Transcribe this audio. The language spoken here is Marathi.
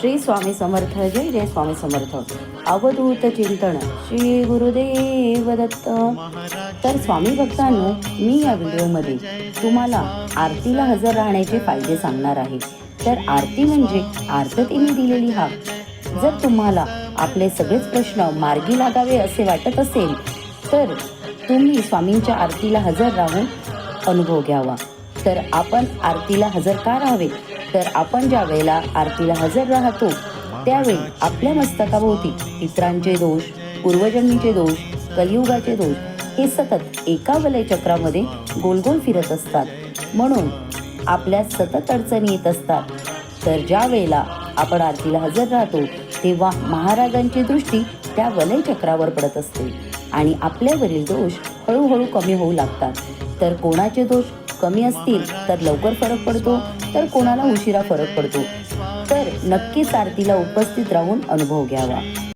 श्री स्वामी समर्थ. जय जय स्वामी समर्थ. अवधूत चिंतन श्री गुरुदेव दत्त. तर स्वामी भक्तांनो, मी या व्हिडिओमध्ये तुम्हाला आरतीला हजर राहण्याचे फायदे सांगणार आहे. तर आरती म्हणजे आर्ततेने दिलेली हाक. जर तुम्हाला आपले सगळेच प्रश्न मार्गी लागावे असे वाटत असेल तर तुम्ही स्वामींच्या आरतीला हजर राहून अनुभव घ्यावा. तर आपण आरतीला हजर का राहावे? तर आपण ज्या वेळेला आरतीला हजर राहतो त्यावेळी आपल्या मस्तकाभोवती पितरांचे दोष, पूर्वजन्मीचे दोष, कलियुगाचे दोष हे सतत एका वलय चक्रामध्ये गोल गोल फिरत असतात. म्हणून आपल्या सतत अडचणी येत असतात. तर ज्या वेळेला आपण आरतीला हजर राहतो तेव्हा महाराजांची दृष्टी त्या वलय चक्रावर पडत असते आणि आपल्यावरील दोष हळूहळू कमी होऊ लागतात. तर कोणाचे दोष कमी असतील तर लवकर फरक पडतो, तर कोणाला उशिरा फरक पडतो. तर नक्कीच आरतीला उपस्थित राहून अनुभव घ्यावा.